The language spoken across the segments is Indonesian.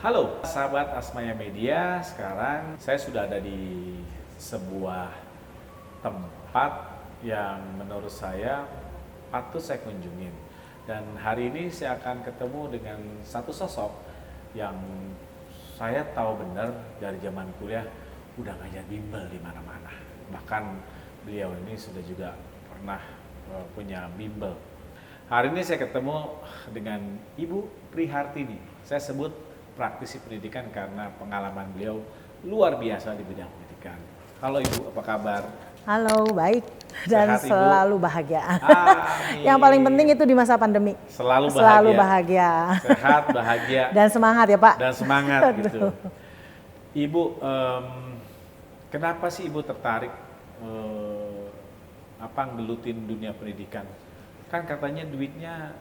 Halo sahabat Asmaya Media. Sekarang saya sudah ada di sebuah tempat yang menurut saya patut saya kunjungin. Dan hari ini saya akan ketemu dengan satu sosok yang saya tahu benar dari zaman kuliah udah ngajar bimbel di mana-mana. Bahkan beliau ini sudah juga pernah punya bimbel. Hari ini saya ketemu dengan Ibu Prihartini. Saya sebut praktisi pendidikan karena pengalaman beliau luar biasa di bidang pendidikan. Halo Ibu, apa kabar? Halo, baik. Dan Sehat, Ibu? selalu bahagia. Amin. Yang paling penting itu di masa pandemi. Selalu bahagia. Selalu bahagia. Sehat, bahagia. Dan semangat ya Pak. Dan semangat gitu. Ibu, kenapa sih Ibu tertarik ngelutin dunia pendidikan? Kan katanya duitnya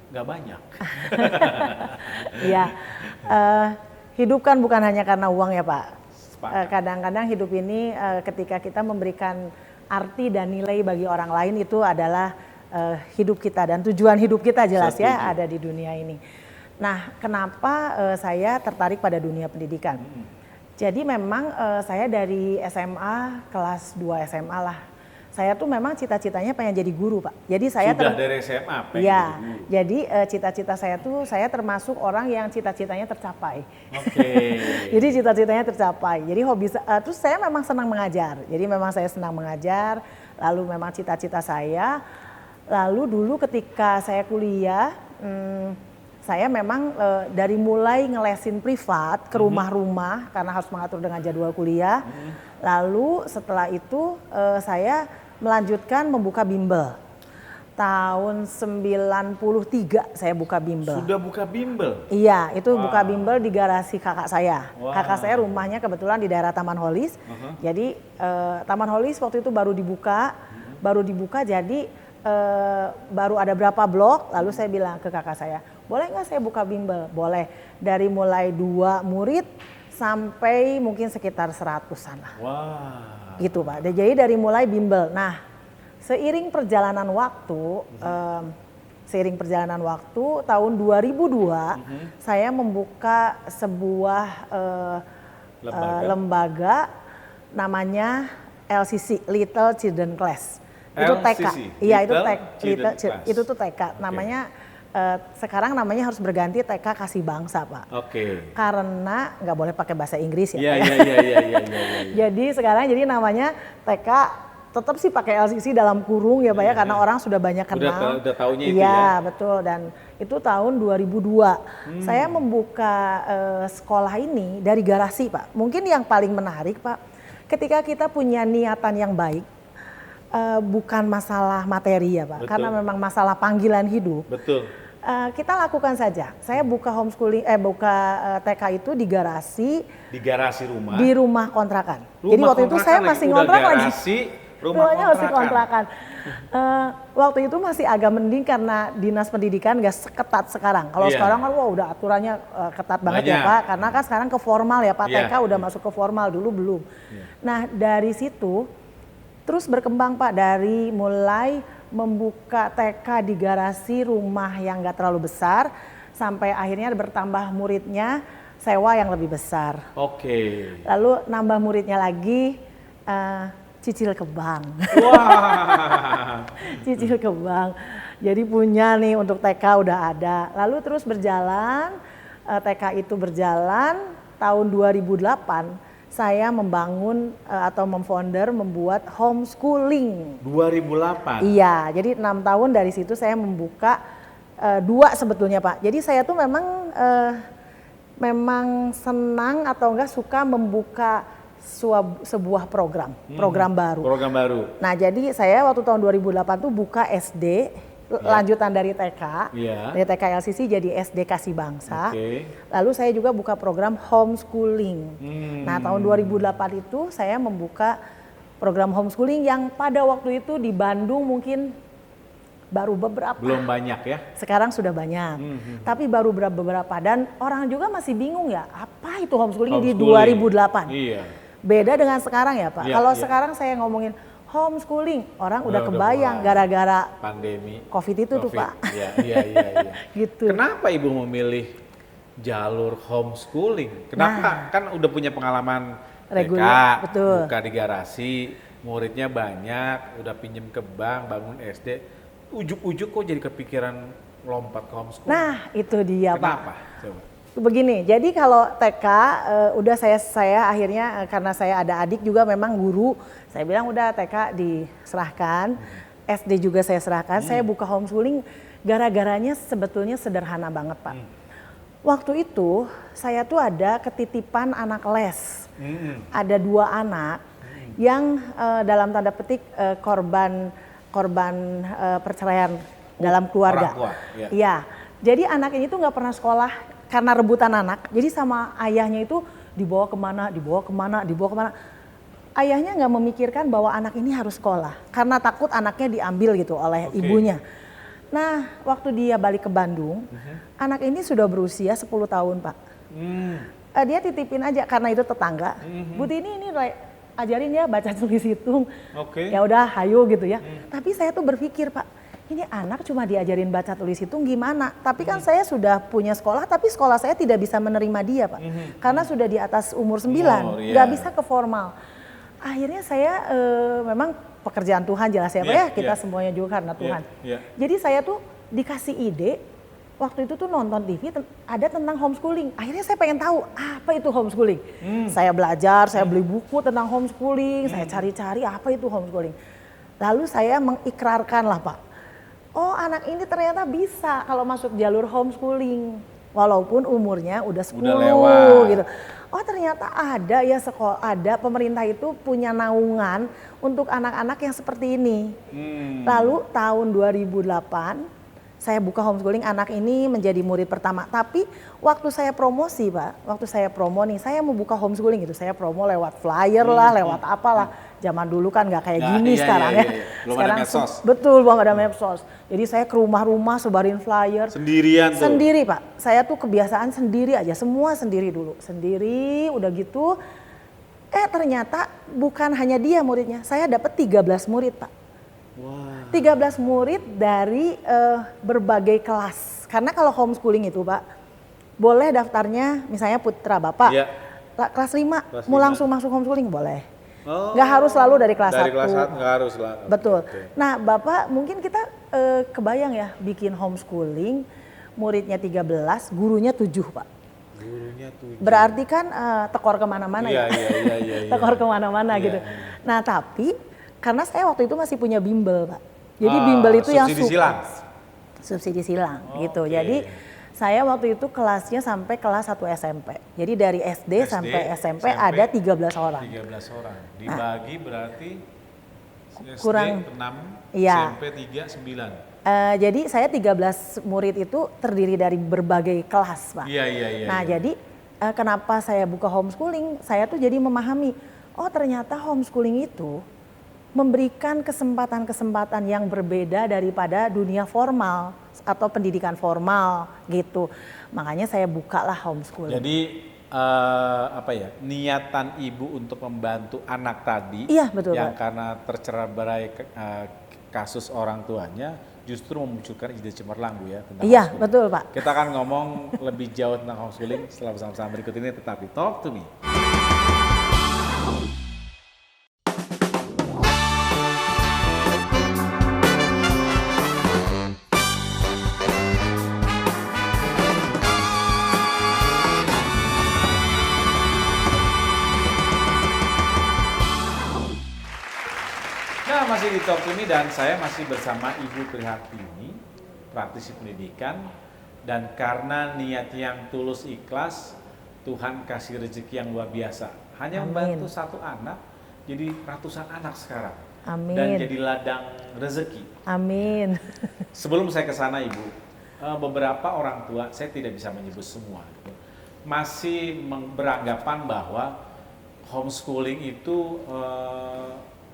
nggak banyak. Iya, hidup kan bukan hanya karena uang ya Pak. Sepakat. Kadang-kadang hidup ini ketika kita memberikan arti dan nilai bagi orang lain itu adalah hidup kita dan tujuan hidup kita jelas ya ada di dunia ini. Nah, kenapa saya tertarik pada dunia pendidikan? Jadi memang saya dari SMA kelas 2 SMA lah. Saya tuh memang cita-citanya pengen jadi guru Pak. Jadi saya Sudah dari SMA pengen ya, jadi guru. jadi cita-cita saya tuh saya termasuk orang yang cita-citanya tercapai. Oke. Jadi cita-citanya tercapai. Jadi hobi terus saya memang senang mengajar. Jadi memang saya senang mengajar. Lalu memang cita-cita saya. Lalu dulu ketika saya kuliah, saya memang dari mulai ngelesin privat ke rumah-rumah karena harus mengatur dengan jadwal kuliah. Lalu setelah itu saya melanjutkan membuka bimbel. Tahun 93 saya buka bimbel. Sudah buka bimbel? Iya, itu buka bimbel di garasi kakak saya. Wow. Kakak saya rumahnya kebetulan di daerah Taman Holis. Jadi Taman Holis waktu itu baru dibuka jadi baru ada berapa blok. Lalu saya bilang ke kakak saya, boleh nggak saya buka bimbel? Boleh. Dari mulai 2 murid sampai mungkin sekitar 100-an lah. Wah. Gitu Pak. Jadi dari mulai bimbel. Nah, seiring perjalanan waktu, tahun 2002 saya membuka sebuah lembaga namanya LCC, Little Children Class. Itu TK. Iya, itu tuh TK. Namanya sekarang namanya harus berganti TK Kasih Bangsa, Pak. Oke. Karena nggak boleh pakai bahasa Inggris ya. Iya. Jadi sekarang namanya TK tetap sih pakai LCC dalam kurung ya Pak ya, karena orang sudah banyak kenal. Udah taunya itu ya. Iya, betul. Dan itu tahun 2002. Saya membuka sekolah ini dari garasi Pak. Mungkin yang paling menarik Pak, ketika kita punya niatan yang baik, bukan masalah materi ya Pak, karena memang masalah panggilan hidup. Betul. Kita lakukan saja. Saya buka TK itu di garasi. Di garasi rumah. Di rumah kontrakan. Jadi waktu itu saya masih ngontrak lagi. Rumahnya masih kontrakan. Waktu itu masih agak mending karena dinas pendidikan gak seketat sekarang. Kalau sekarang kan wah udah aturannya ketat banget ya Pak. Karena kan sekarang ke formal ya Pak. TK udah masuk ke formal, dulu belum. Nah dari situ terus berkembang Pak, dari mulai membuka TK di garasi rumah yang gak terlalu besar, sampai akhirnya bertambah muridnya, sewa yang lebih besar. Oke. Lalu nambah muridnya lagi, cicil ke bank. Wah. Cicil ke bank. Jadi punya nih untuk TK udah ada. Lalu terus berjalan, TK itu berjalan, tahun 2008 saya membangun atau membuat homeschooling. 2008? Iya, jadi 6 tahun dari situ saya membuka 2 sebetulnya Pak. Jadi saya tuh memang senang atau enggak suka membuka sebuah program baru. Program baru. Nah jadi saya waktu tahun 2008 tuh buka SD, lanjutan dari TK, dari TK LCC jadi SD Kasih Bangsa. Lalu saya juga buka program homeschooling. Nah tahun 2008 itu saya membuka program homeschooling yang pada waktu itu di Bandung mungkin baru beberapa. Belum banyak ya? Sekarang sudah banyak, tapi baru beberapa dan orang juga masih bingung ya apa itu homeschooling di 2008. Iya. Beda dengan sekarang ya Pak. Kalau sekarang saya ngomongin homeschooling, orang udah kebayang gara-gara pandemi COVID itu tuh Pak. Iya. Gitu. Kenapa Ibu memilih jalur homeschooling. Kenapa? Kan udah punya pengalaman TK, betul. buka di garasi, muridnya banyak, udah pinjem ke bank, bangun SD. Ujuk-ujuk kok jadi kepikiran lompat ke homeschooling? Nah, itu dia, Kenapa? Pak. Coba. Begini, jadi kalau TK udah saya akhirnya karena saya ada adik juga memang guru, saya bilang udah TK diserahkan, SD juga saya serahkan, saya buka homeschooling gara-garanya sebetulnya sederhana banget, Pak. Waktu itu saya tuh ada ketitipan anak les, ada 2 anak yang dalam tanda petik korban perceraian dalam keluarga. Orang tua, ya. Iya, jadi anak ini tuh nggak pernah sekolah karena rebutan anak. Jadi sama ayahnya itu dibawa kemana. Ayahnya nggak memikirkan bahwa anak ini harus sekolah karena takut anaknya diambil gitu oleh ibunya. Nah, waktu dia balik ke Bandung, anak ini sudah berusia 10 tahun, Pak. Dia titipin aja karena itu tetangga. Bu Tini ini ajarin ya baca tulis hitung. Ya udah, hayu gitu ya. Tapi saya tuh berpikir, Pak, ini anak cuma diajarin baca tulis hitung gimana? Tapi kan saya sudah punya sekolah, tapi sekolah saya tidak bisa menerima dia, Pak. Karena sudah di atas umur 9, nggak bisa ke formal. Akhirnya saya memang pekerjaan Tuhan jelas ya Pak ya, kita semuanya juga karena Tuhan. Jadi saya tuh dikasih ide, waktu itu tuh nonton TV ada tentang homeschooling. Akhirnya saya pengen tahu apa itu homeschooling. Saya belajar, saya beli buku tentang homeschooling, saya cari-cari apa itu homeschooling. Lalu saya mengikrarkan lah Pak, oh anak ini ternyata bisa kalau masuk jalur homeschooling. Walaupun umurnya udah 10 gitu. Oh ternyata ada ya sekolah, ada pemerintah itu punya naungan untuk anak-anak yang seperti ini. Lalu tahun 2008 saya buka homeschooling, anak ini menjadi murid pertama. Tapi waktu saya promosi Pak, waktu saya promo nih, saya mau buka homeschooling gitu. Saya promo lewat flyer lah, lewat apalah. Zaman dulu kan nggak kayak gini sekarang ya. Belum sekarang ada medsos. Betul, belum ada medsos. Jadi saya ke rumah-rumah sebarin flyer. Sendirian tuh? Sendiri Pak, saya tuh kebiasaan sendiri aja, semua sendiri dulu. Sendiri, udah gitu. Ternyata bukan hanya dia muridnya, saya dapat 13 murid Pak. 13 murid dari berbagai kelas. Karena kalau homeschooling itu Pak, boleh daftarnya misalnya putra Bapak, kelas 5, mau langsung masuk homeschooling boleh. Nggak harus selalu dari kelas 1. Dari kelas 1 nggak harus lah. Betul. Nah Bapak mungkin kita kebayang ya bikin homeschooling, muridnya 13, gurunya 7 Pak. Gurunya 7. Berarti kan tekor kemana-mana ya. Iya. Tekor kemana-mana gitu. Nah tapi karena saya waktu itu masih punya bimbel Pak. Jadi bimbel itu yang subsidi silang gitu. Jadi saya waktu itu kelasnya sampai kelas 1 SMP. Jadi dari SD sampai SMP ada 13 orang. 13 orang. Dibagi berarti kurang SD 6, SMP 3, 9. Jadi saya 13 murid itu terdiri dari berbagai kelas Pak. Iya. Nah jadi kenapa saya buka homeschooling, saya tuh jadi memahami, oh ternyata homeschooling itu memberikan kesempatan-kesempatan yang berbeda daripada dunia formal atau pendidikan formal gitu. Makanya saya bukalah homeschooling. Jadi niatan ibu untuk membantu anak tadi betul, yang Pak. karena tercerai kasus orang tuanya justru memunculkan ide cemerlang Bu ya tentang homeschooling. Betul Pak. Kita akan ngomong lebih jauh tentang homeschooling setelah bersama-sama berikut ini, tetap di Talk to Me. Masih di Talk to Me dan saya masih bersama Ibu Prihartini, praktisi pendidikan, dan karena niat yang tulus ikhlas, Tuhan kasih rezeki yang luar biasa. Hanya membantu satu anak, jadi ratusan anak sekarang. Amin. Dan jadi ladang rezeki. Amin. Sebelum saya ke sana Ibu, beberapa orang tua, saya tidak bisa menyebut semua, masih beranggapan bahwa homeschooling itu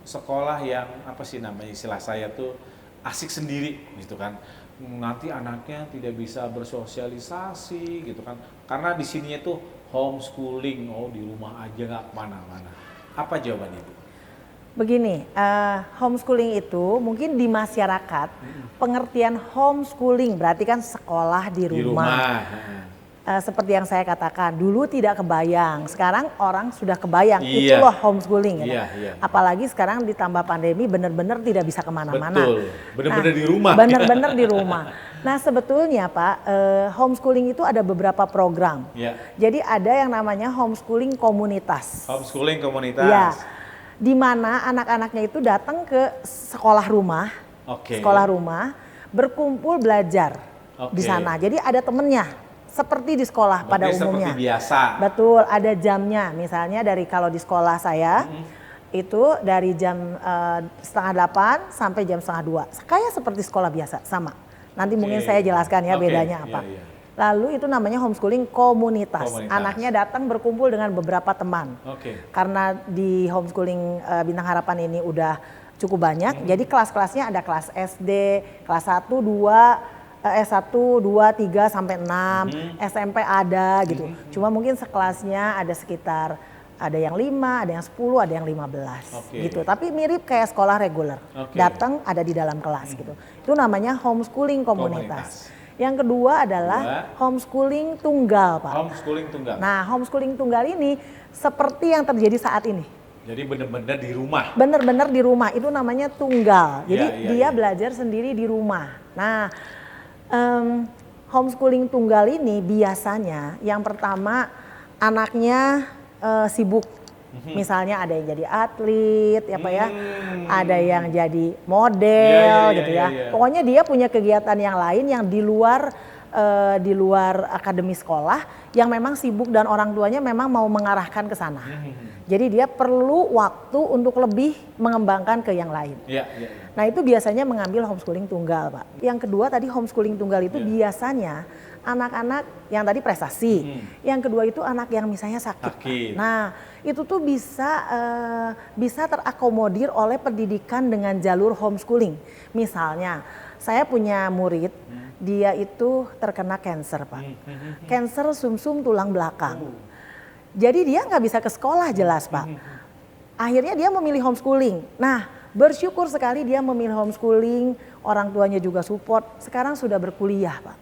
sekolah yang istilah saya tuh asik sendiri gitu kan, nanti anaknya tidak bisa bersosialisasi gitu kan, karena di sini itu homeschooling, di rumah aja nggak kemana-mana. Apa jawaban Ibu? Begini, homeschooling itu mungkin di masyarakat pengertian homeschooling berarti kan sekolah di rumah. seperti yang saya katakan, dulu tidak kebayang, sekarang orang sudah kebayang, Iya. itu loh homeschooling. Gitu. Iya, iya. Apalagi sekarang ditambah pandemi, benar-benar tidak bisa kemana-mana. Betul, benar-benar di rumah. Benar-benar di rumah. Nah sebetulnya Pak, homeschooling itu ada beberapa program. Iya. Jadi ada yang namanya homeschooling komunitas. Homeschooling komunitas. Ya, di mana anak-anaknya itu datang ke sekolah rumah, berkumpul belajar di sana. Jadi ada temennya, seperti di sekolah pada umumnya. Seperti biasa. Betul, ada jamnya. Misalnya dari kalau di sekolah saya itu dari jam 7:30 sampai jam 7:30. Kayak seperti sekolah biasa, sama. Nanti mungkin saya jelaskan ya bedanya apa. Iya. Lalu itu namanya homeschooling komunitas. Anaknya datang berkumpul dengan beberapa teman. Karena di homeschooling Bintang Harapan ini udah cukup banyak. Jadi kelas-kelasnya ada kelas SD, kelas 1, 2, S1, 2, 3 sampai 6, SMP ada gitu. Cuma mungkin sekelasnya ada sekitar ada yang 5, ada yang 10, ada yang 15 gitu. Tapi mirip kayak sekolah reguler. Datang ada di dalam kelas gitu. Itu namanya homeschooling komunitas. Yang kedua adalah homeschooling tunggal, Pak. Homeschooling tunggal. Nah, homeschooling tunggal ini seperti yang terjadi saat ini. Jadi benar-benar di rumah. Benar-benar di rumah, itu namanya tunggal. Jadi dia belajar sendiri di rumah. Nah, homeschooling tunggal ini biasanya yang pertama anaknya sibuk. Misalnya ada yang jadi atlet, ya Pak ya, ada yang jadi model, gitu ya. Pokoknya dia punya kegiatan yang lain yang di luar akademi sekolah, yang memang sibuk dan orang tuanya memang mau mengarahkan ke sana. Jadi dia perlu waktu untuk lebih mengembangkan ke yang lain. Nah itu biasanya mengambil homeschooling tunggal, Pak. Yang kedua tadi homeschooling tunggal itu biasanya anak-anak yang tadi prestasi. Yang kedua itu anak yang misalnya sakit. Nah, itu tuh bisa terakomodir oleh pendidikan dengan jalur homeschooling. Misalnya, saya punya murid, dia itu terkena cancer, Pak. Cancer sumsum tulang belakang. Jadi dia nggak bisa ke sekolah jelas, Pak. Akhirnya dia memilih homeschooling. Nah, bersyukur sekali dia memilih homeschooling, orang tuanya juga support. Sekarang sudah berkuliah, Pak.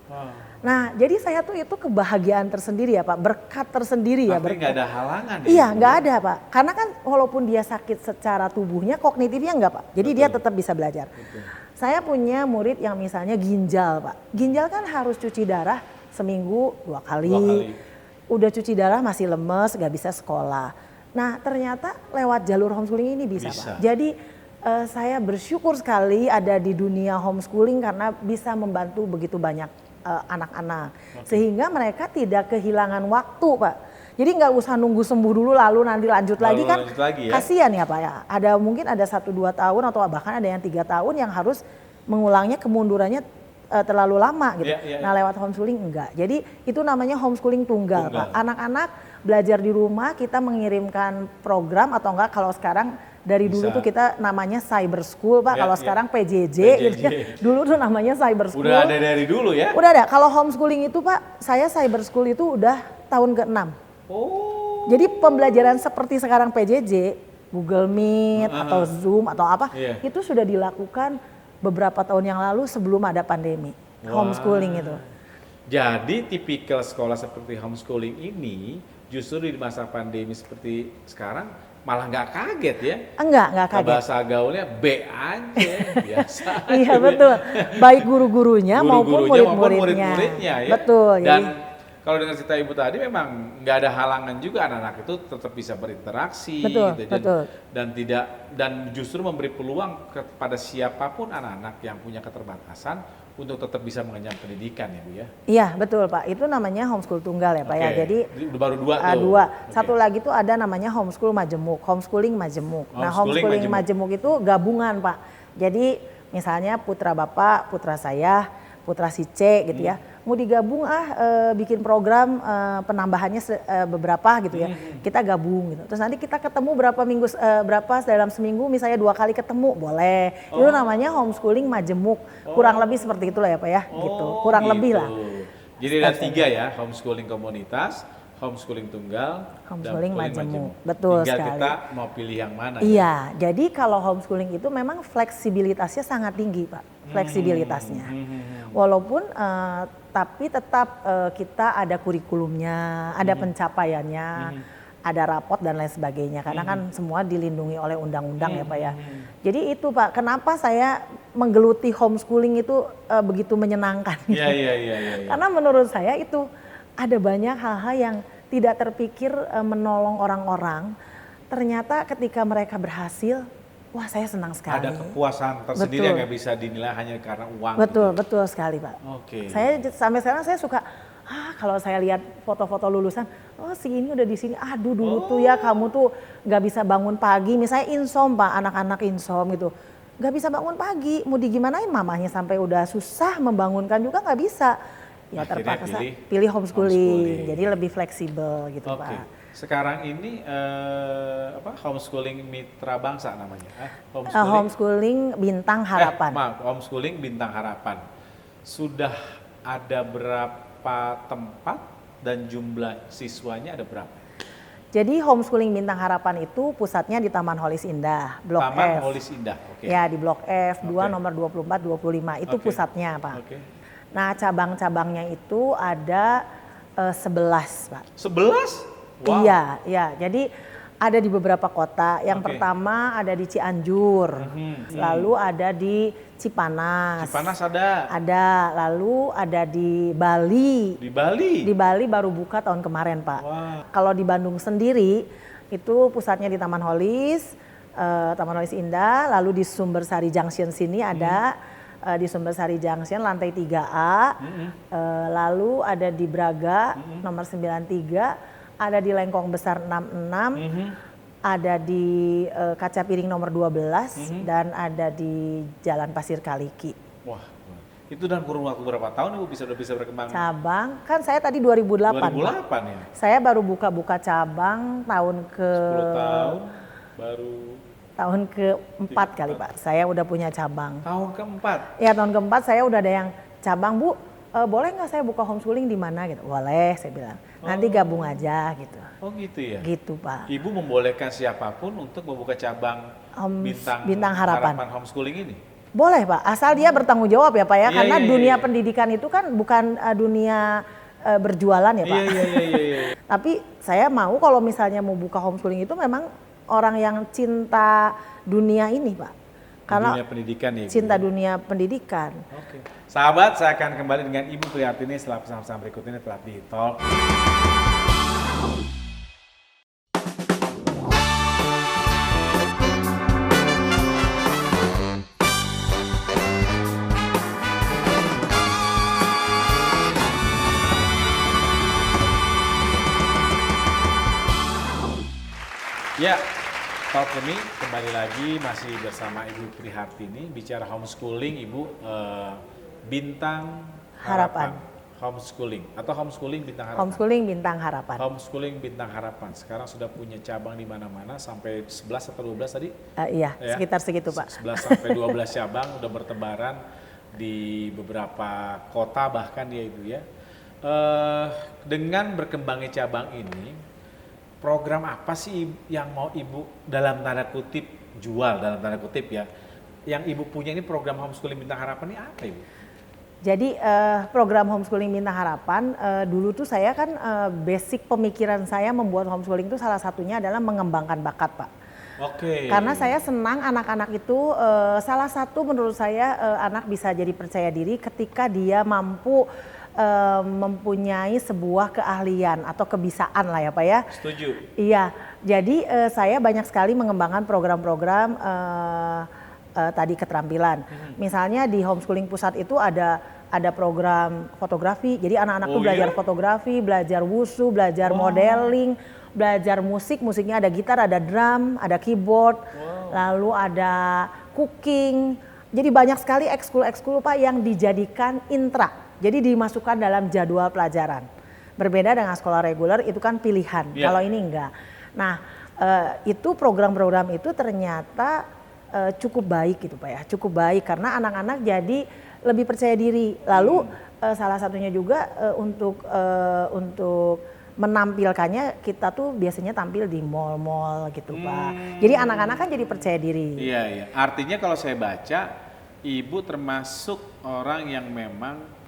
Nah, jadi saya tuh itu kebahagiaan tersendiri ya Pak, berkat tersendiri ya. Tapi nggak ada halangan ya? Iya, nggak ada Pak. Karena kan walaupun dia sakit secara tubuhnya, kognitifnya nggak Pak. Jadi dia tetap bisa belajar. Saya punya murid yang misalnya ginjal Pak. Ginjal kan harus cuci darah seminggu 2 kali. Udah cuci darah masih lemes, nggak bisa sekolah. Nah, ternyata lewat jalur homeschooling ini bisa. Pak. Jadi saya bersyukur sekali ada di dunia homeschooling karena bisa membantu begitu banyak anak-anak, sehingga mereka tidak kehilangan waktu Pak. Jadi nggak usah nunggu sembuh dulu lalu nanti lanjut lagi kan, kasihan ya Pak ya. Mungkin ada 1-2 tahun atau bahkan ada yang 3 tahun yang harus mengulangnya, kemundurannya terlalu lama gitu. Nah lewat homeschooling enggak. Jadi itu namanya homeschooling tunggal Pak. Anak-anak belajar di rumah, kita mengirimkan program atau enggak kalau sekarang dari dulu tuh kita namanya cyber school Pak, kalau sekarang PJJ gitu ya. Dulu tuh namanya cyber school. Udah ada dari dulu ya? Udah ada. Kalau homeschooling itu Pak, saya cyber school itu udah tahun ke-6. Jadi pembelajaran seperti sekarang PJJ, Google Meet atau Zoom atau apa, itu sudah dilakukan beberapa tahun yang lalu sebelum ada pandemi. Homeschooling itu. Jadi tipikal sekolah seperti homeschooling ini justru di masa pandemi seperti sekarang malah nggak kaget ya? Nggak kaget. Bahasa gaulnya B aja, biasa. Iya betul. Baik guru-gurunya maupun murid-muridnya. Ya. Betul. Dan kalau dengan cerita Ibu tadi memang nggak ada halangan juga anak-anak itu tetap bisa berinteraksi. Betul. Dan justru memberi peluang kepada siapapun anak-anak yang punya keterbatasan untuk tetap bisa mengenyam pendidikan ya Bu ya? Iya betul Pak, itu namanya homeschool tunggal ya Pak ya. Jadi baru 2 tuh. 2. Satu lagi tuh ada namanya homeschool majemuk, homeschooling majemuk. Nah homeschooling majemuk itu gabungan Pak. Jadi misalnya putra Bapak, putra saya, putra si C gitu ya. Mau digabung bikin program penambahannya beberapa gitu ya. Kita gabung gitu. Terus nanti kita ketemu berapa dalam seminggu misalnya 2 kali ketemu boleh. Itu namanya homeschooling majemuk. Kurang lebih seperti itulah ya Pak ya. Gitu. Kurang lebih lah. Jadi ada 3 ya, homeschooling komunitas, homeschooling tunggal, homeschooling majemuk. Betul tinggal sekali. kita mau pilih yang mana. Iya, jadi kalau homeschooling itu memang fleksibilitasnya sangat tinggi Pak. Fleksibilitasnya. Walaupun tapi tetap kita ada kurikulumnya, ada pencapaiannya, ada rapot dan lain sebagainya. Karena kan semua dilindungi oleh undang-undang ya Pak ya. Jadi itu Pak, kenapa saya menggeluti homeschooling itu begitu menyenangkan. Iya. Karena menurut saya itu ada banyak hal-hal yang tidak terpikir menolong orang-orang. Ternyata ketika mereka berhasil, wah saya senang sekali. Ada kepuasan tersendiri yang nggak bisa dinilai hanya karena uang. Betul sekali Pak. Saya sampai sekarang saya suka, kalau saya lihat foto-foto lulusan, oh si ini udah di sini, aduh dulu tuh ya kamu tuh nggak bisa bangun pagi, misalnya insom Pak, anak-anak insom gitu. Nggak bisa bangun pagi, mau digimanain mamahnya sampai udah susah membangunkan juga nggak bisa. Ya terpaksa pilih homeschooling, jadi lebih fleksibel gitu Pak. Sekarang ini homeschooling Mitra Bangsa namanya. Homeschooling Bintang Harapan. Homeschooling Bintang Harapan. Sudah ada berapa tempat dan jumlah siswanya ada berapa? Jadi homeschooling Bintang Harapan itu pusatnya di Taman Holis Indah, Blok F. Taman Holis Indah, Ya di Blok F 2 nomor 24-25 itu pusatnya Pak. Nah cabang-cabangnya itu ada 11 Pak. 11? Wow. Iya, jadi ada di beberapa kota. Yang pertama ada di Cianjur, lalu ada di Cipanas. Cipanas ada. Ada, lalu ada di Bali. Di Bali? Di Bali baru buka tahun kemarin Pak. Wow. Kalau di Bandung sendiri itu pusatnya di Taman Holis Indah, lalu di Sumbersari Junction sini ada. Di Sumbersari Junction lantai 3A, lalu ada di Braga nomor 93, ada di Lengkong Besar 66, ada di Kaca Piring nomor 12, dan ada di Jalan Pasir Kaliki. Wah, itu dalam kurun waktu berapa tahun Ibu bisa berkembang? Cabang, kan saya tadi 2008. 2008 ya? Saya baru buka cabang tahun ke... 10 tahun, baru... Tahun ke-4 kali Pak, saya udah punya cabang. Tahun ke-4? Ya tahun ke-4 saya udah ada yang cabang, Bu, boleh nggak saya buka homeschooling di mana gitu? Boleh, saya bilang. Nanti gabung aja gitu. Oh gitu ya? Gitu Pak. Ibu membolehkan siapapun untuk membuka cabang Bintang Harapan homeschooling ini? Boleh Pak, asal dia bertanggung jawab ya Pak ya, karena dunia pendidikan itu kan bukan dunia berjualan ya Pak. Iya. Tapi saya mau kalau misalnya mau buka homeschooling itu memang orang yang cinta dunia ini Pak. Karena dunia pendidikan ya. Cinta dunia pendidikan. Oke. Sahabat, saya akan kembali dengan Ibu Priyartini setelah pesan-pesan berikut ini telah di Talk. Ya, Talk Kami kembali lagi masih bersama Ibu Prihartini bicara homeschooling Ibu Bintang Harapan. Homeschooling atau homeschooling Bintang Harapan. Homeschooling Bintang Harapan. Homeschooling Bintang Harapan. Sekarang sudah punya cabang di mana-mana sampai 11 atau 12 tadi? Iya, ya, sekitar segitu Pak. 11 sampai 12 cabang udah bertebaran di beberapa kota bahkan ya Ibu ya. Dengan berkembangnya cabang ini, program apa sih yang mau Ibu dalam tanda kutip jual dalam tanda kutip ya? Yang Ibu punya ini program homeschooling Bintang Harapan ini apa Ibu? Jadi program homeschooling Bintang Harapan dulu tuh saya kan basic pemikiran saya membuat homeschooling itu salah satunya adalah mengembangkan bakat Pak. Oke. Karena saya senang anak-anak itu salah satu menurut saya anak bisa jadi percaya diri ketika dia mampu mempunyai sebuah keahlian atau kebisaan lah ya Pak ya. Setuju. Iya, jadi saya banyak sekali mengembangkan program-program tadi keterampilan. Misalnya di homeschooling pusat itu ada program fotografi, jadi anak-anak tuh belajar fotografi, belajar wushu, belajar modeling, belajar musiknya ada gitar, ada drum, ada keyboard, lalu ada cooking. Jadi banyak sekali ekskul Pak yang dijadikan intra. Jadi dimasukkan dalam jadwal pelajaran. Berbeda dengan sekolah reguler itu kan pilihan. Kalau ini enggak. Nah, itu program-program itu ternyata cukup baik gitu Pak ya. Cukup baik karena anak-anak jadi lebih percaya diri. Lalu salah satunya juga untuk menampilkannya kita tuh biasanya tampil di mall-mall gitu Pak. Jadi anak-anak kan jadi percaya diri. Iya. Artinya kalau saya baca, Ibu termasuk orang yang memang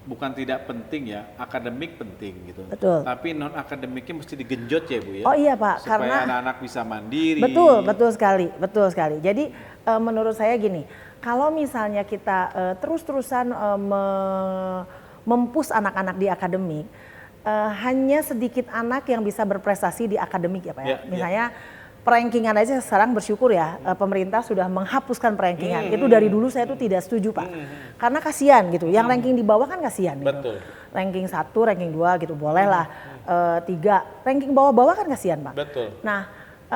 bukan tidak penting ya, akademik penting gitu. Betul. Tapi non akademiknya mesti digenjot ya Bu ya. Oh iya Pak, supaya karena anak-anak bisa mandiri. betul sekali, betul sekali. Jadi menurut saya gini, kalau misalnya kita terus-terusan mempus anak-anak di akademik, hanya sedikit anak yang bisa berprestasi di akademik ya Pak ya. Misalnya perankingan aja sekarang bersyukur ya pemerintah sudah menghapuskan perankingan. Itu dari dulu saya tuh tidak setuju Pak. Karena kasihan gitu. Yang ranking di bawah kan kasihan gitu. Betul. Ranking 1, ranking 2 gitu boleh lah. 3, ranking bawah-bawah kan kasihan Pak. Betul. Nah,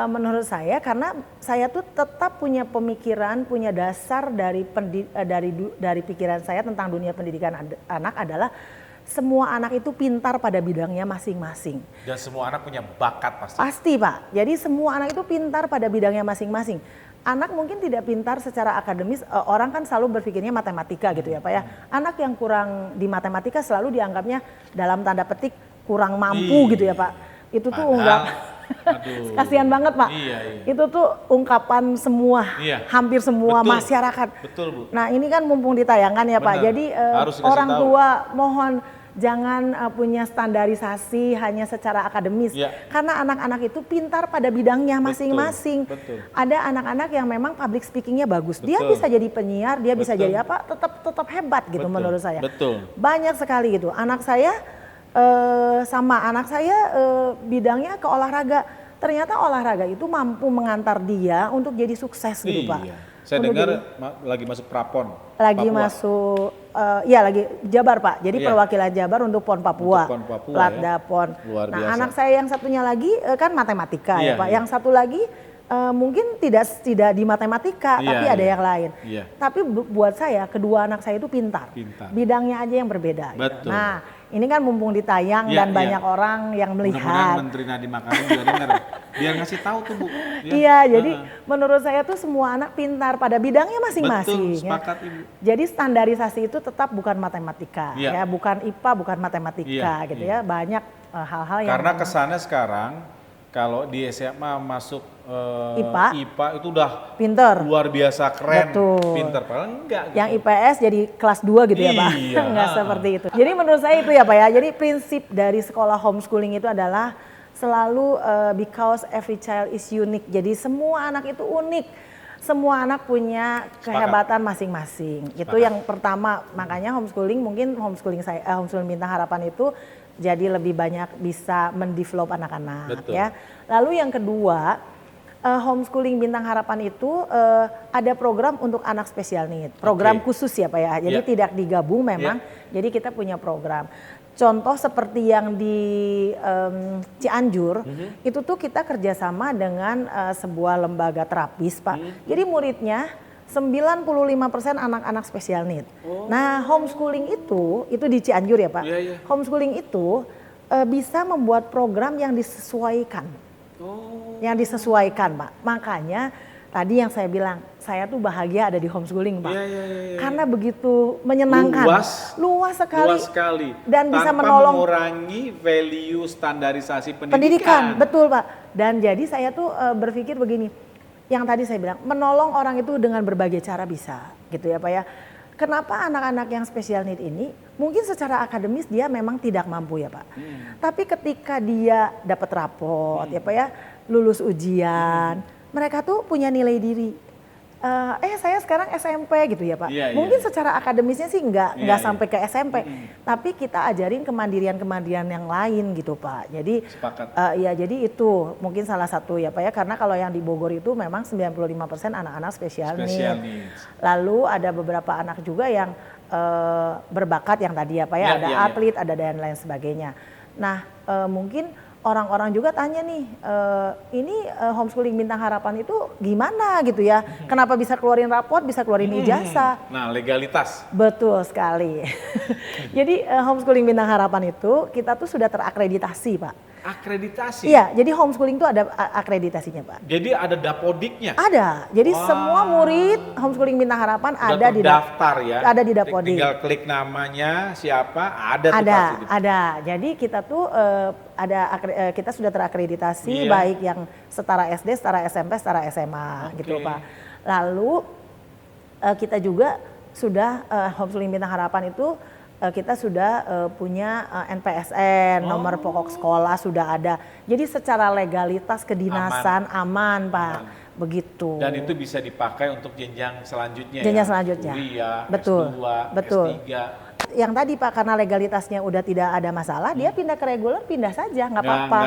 menurut saya karena saya tuh tetap punya pemikiran, punya dasar dari pikiran saya tentang dunia pendidikan anak adalah semua anak itu pintar pada bidangnya masing-masing. Dan semua anak punya bakat pasti. Pasti Pak, jadi semua anak itu pintar pada bidangnya masing-masing. Anak mungkin tidak pintar secara akademis, orang kan selalu berpikirnya matematika gitu ya Pak ya. Anak yang kurang di matematika selalu dianggapnya dalam tanda petik kurang mampu gitu ya Pak. Itu tuh kasihan banget Pak. Iya. Itu tuh ungkapan semua, hampir semua masyarakat. Betul Bu. Nah ini kan mumpung ditayangkan ya Pak, jadi orang tua mohon jangan punya standarisasi hanya secara akademis. Karena anak-anak itu pintar pada bidangnya masing-masing. Ada anak-anak yang memang public speakingnya bagus. Dia bisa jadi penyiar, dia bisa jadi apa, tetap hebat gitu menurut saya. Banyak sekali gitu. Anak saya sama anak saya bidangnya ke olahraga. Ternyata olahraga itu mampu mengantar dia untuk jadi sukses gitu Pak. Saya dengar lagi masuk Prapon. Lagi Papua. masuk, lagi Jabar Pak. Jadi perwakilan Jabar untuk PON Papua. Untuk PON Papua Platda PON. Nah anak saya yang satunya lagi kan matematika ya Pak. Yang satu lagi mungkin tidak di matematika, tapi ada yang lain. Tapi buat saya kedua anak saya itu pintar. Bidangnya aja yang berbeda. Gitu. Nah ini kan mumpung ditayang dan banyak orang yang melihat. Mudah-mudahan Menteri Nadiem Makarim juga dengar. Biar ngasih tahu tuh Bu. Iya, jadi menurut saya tuh semua anak pintar pada bidangnya masing-masing. Betul, sepakat Ibu. Jadi standarisasi itu tetap bukan matematika, ya bukan IPA, bukan matematika gitu ya. Banyak hal-hal yang karena kesannya sekarang kalau di SMA masuk IPA itu udah pinter, luar biasa keren, pinter. Padahal enggak. Yang IPS jadi kelas 2 gitu ya Pak. Enggak seperti itu. Jadi menurut saya itu ya Pak ya. Jadi prinsip dari sekolah homeschooling itu adalah selalu because every child is unique. Jadi semua anak itu unik. Semua anak punya kehebatan masing-masing. Itu yang pertama. Makanya homeschooling mungkin homeschooling Bintang Harapan itu jadi lebih banyak bisa mendevelop anak-anak ya. Lalu yang kedua, homeschooling Bintang Harapan itu ada program untuk anak special need, program khusus ya Pak ya. Jadi tidak digabung memang. Jadi kita punya program. Contoh seperti yang di Cianjur, itu tuh kita kerjasama dengan sebuah lembaga terapis Pak. Jadi muridnya 95% anak-anak special need. Nah homeschooling itu di Cianjur ya Pak. Homeschooling itu bisa membuat program yang disesuaikan. Yang disesuaikan Pak. Makanya tadi yang saya bilang, saya tuh bahagia ada di homeschooling Pak. Karena begitu menyenangkan. Luas sekali. Dan bisa menolong. Mengurangi value standarisasi pendidikan. Betul Pak. Dan jadi saya tuh berpikir begini. Yang tadi saya bilang, menolong orang itu dengan berbagai cara bisa, gitu ya Pak ya. Kenapa anak-anak yang special need ini, mungkin secara akademis dia memang tidak mampu ya Pak. Tapi ketika dia dapat rapot ya Pak ya, lulus ujian, mereka tuh punya nilai diri. Saya sekarang SMP gitu ya Pak. Mungkin secara akademisnya sih nggak sampai ke SMP, tapi kita ajarin kemandirian yang lain gitu Pak. Jadi jadi itu mungkin salah satu ya Pak ya, karena kalau yang di Bogor itu memang 95% anak-anak special needs. Lalu ada beberapa anak juga yang berbakat yang tadi ya Pak ya, ada atlet, ada dan lain sebagainya. Nah mungkin orang-orang juga tanya nih, ini homeschooling Bintang Harapan itu gimana gitu ya? Kenapa bisa keluarin raport, bisa keluarin ijazah? Nah, legalitas. Betul sekali. Jadi homeschooling Bintang Harapan itu kita tuh sudah terakreditasi Pak. Akreditasi? Iya, jadi homeschooling itu ada akreditasinya Pak. Jadi ada dapodiknya? Ada, jadi semua murid homeschooling Bintang Harapan ada di daftar ya? Ada di dapodik. Tinggal klik namanya siapa, ada tuh pasti. Ada, jadi kita tuh kita sudah terakreditasi baik yang setara SD, setara SMP, setara SMA gitu Pak. Lalu kita juga sudah homeschooling Bintang Harapan itu kita sudah punya NPSN, nomor pokok sekolah sudah ada. Jadi secara legalitas kedinasan aman Pak. Begitu. Dan itu bisa dipakai untuk jenjang selanjutnya. Jenjang selanjutnya. Kuliah, Betul. S2, Betul. S3. Yang tadi Pak, karena legalitasnya udah tidak ada masalah, dia pindah ke reguler, pindah saja, nggak apa-apa.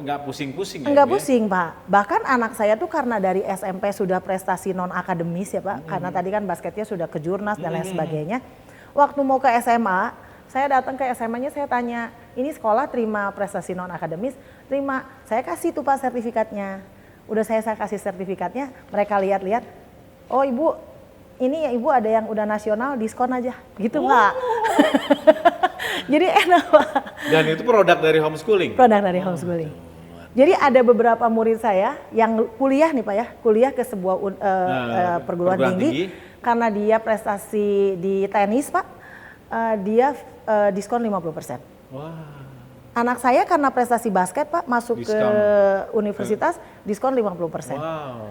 Nggak pusing-pusing ya? Nggak pusing Pak. Bahkan anak saya tuh karena dari SMP sudah prestasi non akademis ya Pak, karena tadi kan basketnya sudah ke Jurnas dan lain sebagainya. Waktu mau ke SMA, saya datang ke SMA-nya, saya tanya, ini sekolah terima prestasi non akademis? Terima. Saya kasih tuh Pak sertifikatnya. Udah saya kasih sertifikatnya, mereka lihat-lihat, oh Ibu, ini ya Ibu ada yang udah nasional, diskon aja, gitu Pak. Jadi enak Pak. Dan itu produk dari homeschooling? Produk dari homeschooling. Jadi ada beberapa murid saya yang kuliah nih Pak ya, kuliah ke sebuah perguruan tinggi, karena dia prestasi di tenis Pak, dia diskon 50%. Wah. Anak saya karena prestasi basket Pak, masuk ke universitas, diskon 50%. Wow.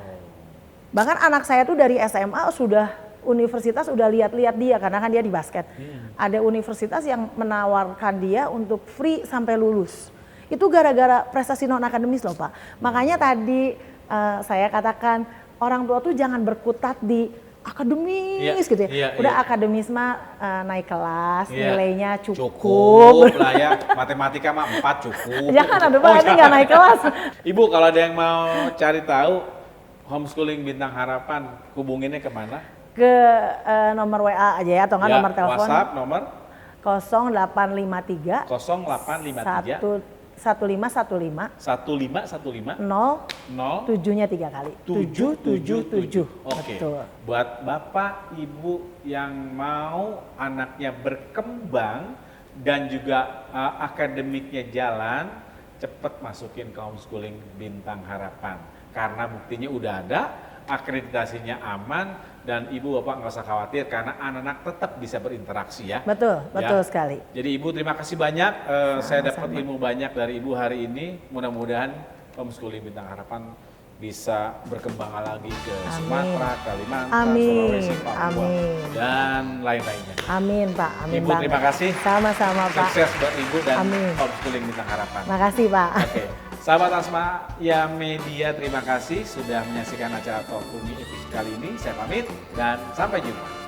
Bahkan anak saya tuh dari SMA sudah universitas udah lihat-lihat dia karena kan dia di basket. Ada universitas yang menawarkan dia untuk free sampai lulus. Itu gara-gara prestasi non akademis loh Pak. Makanya tadi saya katakan orang tua tuh jangan berkutat di akademis gitu ya. Udah akademis mah naik kelas, nilainya cukup lah ya. Matematika mah 4 cukup. Jangan aduh Pak, ini nggak naik kelas. Ibu kalau ada yang mau cari tahu homeschooling Bintang Harapan, hubunginnya kemana? Ke nomor WA aja ya, atau nggak nomor telepon. WhatsApp nomor 0853 0853 1515 1515 0 0 7-nya 3 kali. 777. Oke. Betul. Buat Bapak Ibu yang mau anaknya berkembang dan juga akademiknya jalan, cepet masukin ke homeschooling Bintang Harapan. Karena buktinya udah ada, akreditasinya aman, dan Ibu Bapak nggak usah khawatir karena anak-anak tetap bisa berinteraksi ya. Betul, betul sekali. Jadi Ibu terima kasih banyak, saya dapat ilmu banyak dari Ibu hari ini. Mudah-mudahan homeschooling Bintang Harapan bisa berkembang lagi ke Sumatera, Kalimantan, Sulawesi, Papua, dan lain-lainnya. Amin Pak, amin Ibu banget. terima kasih. Sama-sama Pak. Sukses buat Ibu dan Amin. homeschooling Bintang Harapan. Makasih Pak. Oke. Sahabat Asma ya Media, terima kasih sudah menyaksikan acara Talk to Me episode kali ini. Saya pamit dan sampai jumpa.